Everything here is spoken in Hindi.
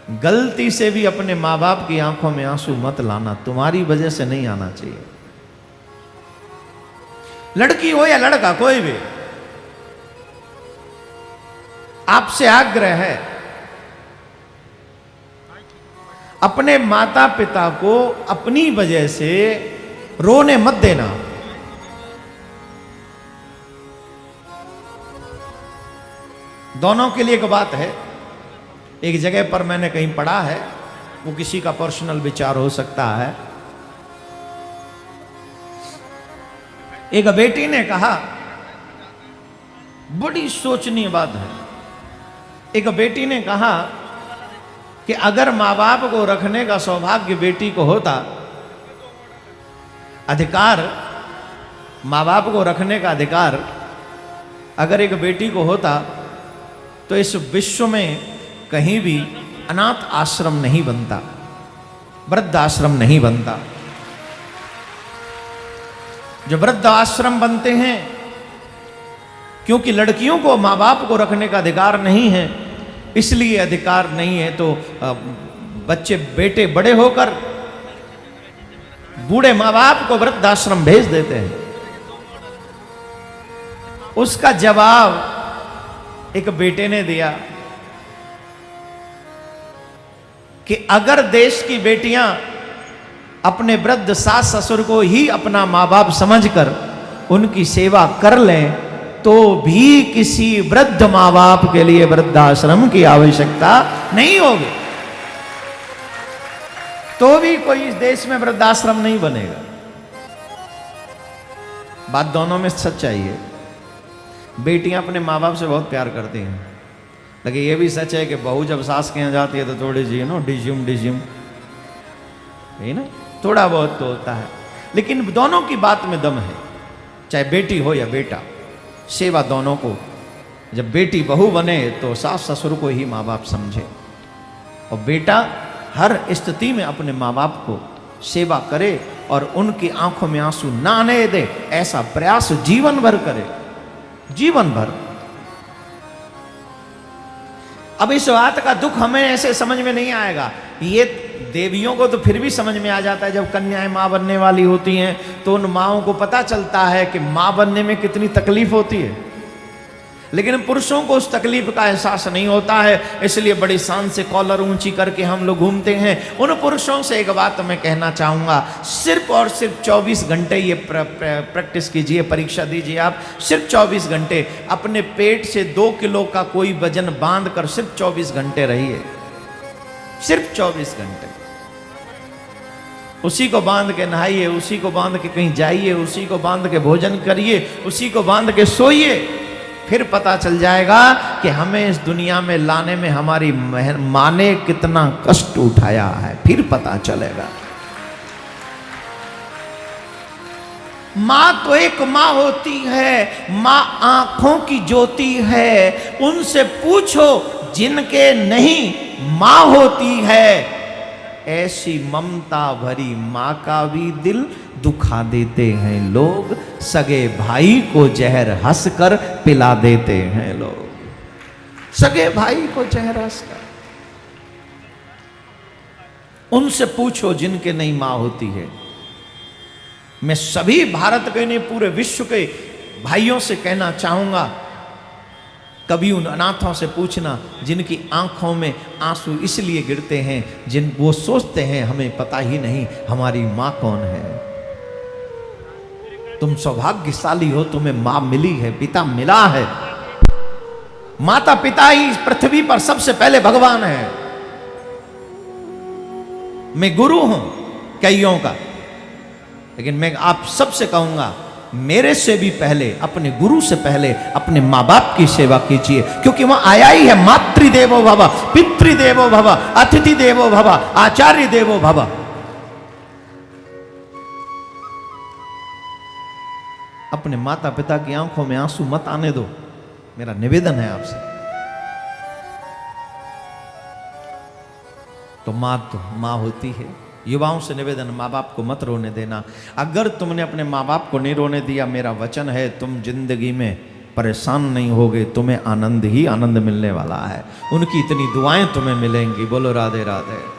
गलती से भी अपने माँ बाप की आंखों में आंसू मत लाना, तुम्हारी वजह से नहीं आना चाहिए। लड़की हो या लड़का, कोई भी, आपसे आग्रह है, अपने माता पिता को अपनी वजह से रोने मत देना। दोनों के लिए एक बात है, एक जगह पर मैंने कहीं पढ़ा है, वो किसी का पर्सनल विचार हो सकता है। एक बेटी ने कहा, बड़ी सोचनीय बात है, एक बेटी ने कहा कि अगर माँ बाप को रखने का सौभाग्य बेटी को होता, अधिकार, माँ बाप को रखने का अधिकार अगर एक बेटी को होता, तो इस विश्व में कहीं भी अनाथ आश्रम नहीं बनता, वृद्ध आश्रम नहीं बनता। जो वृद्ध आश्रम बनते हैं, क्योंकि लड़कियों को माँ बाप को रखने का अधिकार नहीं है, इसलिए अधिकार नहीं है तो बच्चे, बेटे बड़े होकर बूढ़े माँ बाप को वृद्धाश्रम भेज देते हैं। उसका जवाब एक बेटे ने दिया कि अगर देश की बेटियां अपने वृद्ध सास ससुर को ही अपना माँ बाप समझकर उनकी सेवा कर लें, तो भी किसी वृद्ध माँ बाप के लिए वृद्धाश्रम की आवश्यकता नहीं होगी, तो भी कोई इस देश में वृद्धाश्रम नहीं बनेगा। बात दोनों में सच्चाई है। बेटियां अपने माँ बाप से बहुत प्यार करती हैं, लेकिन ये भी सच है कि बहू जब सास के यहाँ जाती है तो थोड़ी सी डिज्यूम है ना, थोड़ा बहुत तो होता है, लेकिन दोनों की बात में दम है। चाहे बेटी हो या बेटा, सेवा दोनों को। जब बेटी बहू बने तो सास ससुर को ही माँ बाप समझे, और बेटा हर स्थिति में अपने माँ बाप को सेवा करे और उनकी आंखों में आंसू ना आने दे, ऐसा प्रयास जीवन भर करे, जीवन भर। अब इस बात का दुख हमें ऐसे समझ में नहीं आएगा। ये देवियों को तो फिर भी समझ में आ जाता है, जब कन्याएं मां बनने वाली होती हैं तो उन माओं को पता चलता है कि मां बनने में कितनी तकलीफ होती है, लेकिन पुरुषों को उस तकलीफ का एहसास नहीं होता है, इसलिए बड़ी शान से कॉलर ऊंची करके हम लोग घूमते हैं। उन पुरुषों से एक बात मैं कहना चाहूँगा, सिर्फ और सिर्फ 24 घंटे ये प्रैक्टिस कीजिए, परीक्षा दीजिए आप। सिर्फ 24 घंटे अपने पेट से 2 किलो का कोई वजन बांध कर सिर्फ 24 घंटे रहिए, सिर्फ 24 घंटे। उसी को बांध के नहाइए, उसी को बांध के कहीं जाइए, उसी को बांध के भोजन करिए, उसी को बांध के सोइए, फिर पता चल जाएगा कि हमें इस दुनिया में लाने में हमारी माँ ने कितना कष्ट उठाया है, फिर पता चलेगा। माँ तो एक माँ होती है, माँ आंखों की ज्योति है, उनसे पूछो जिनके नहीं माँ होती है। ऐसी ममता भरी माँ का भी दिल दुखा देते हैं लोग, सगे भाई को जहर हंसकर पिला देते हैं लोग, सगे भाई को जहर हंसकर। उनसे पूछो जिनके नहीं माँ होती है। मैं सभी भारत के नहीं, पूरे विश्व के भाइयों से कहना चाहूंगा, कभी उन अनाथों से पूछना जिनकी आंखों में आंसू इसलिए गिरते हैं, जिन वो सोचते हैं हमें पता ही नहीं हमारी माँ कौन है। तुम सौभाग्यशाली हो, तुम्हें माँ मिली है, पिता मिला है। माता पिता ही पृथ्वी पर सबसे पहले भगवान है। मैं गुरु हूं कईयों का, लेकिन मैं आप सबसे कहूंगा, मेरे से भी पहले, अपने गुरु से पहले अपने माँ बाप की सेवा कीजिए, क्योंकि वहां आया ही है मातृदेवो भव, पितृदेवो भव, अतिथि देवो भव, आचार्य देवो भव। अपने माता पिता की आंखों में आंसू मत आने दो, मेरा निवेदन है आपसे। तो माँ होती है। युवाओं से निवेदन, माँ बाप को मत रोने देना। अगर तुमने अपने माँ बाप को नहीं रोने दिया, मेरा वचन है तुम जिंदगी में परेशान नहीं होगे, तुम्हें आनंद ही आनंद मिलने वाला है। उनकी इतनी दुआएं तुम्हें मिलेंगी। बोलो राधे राधे।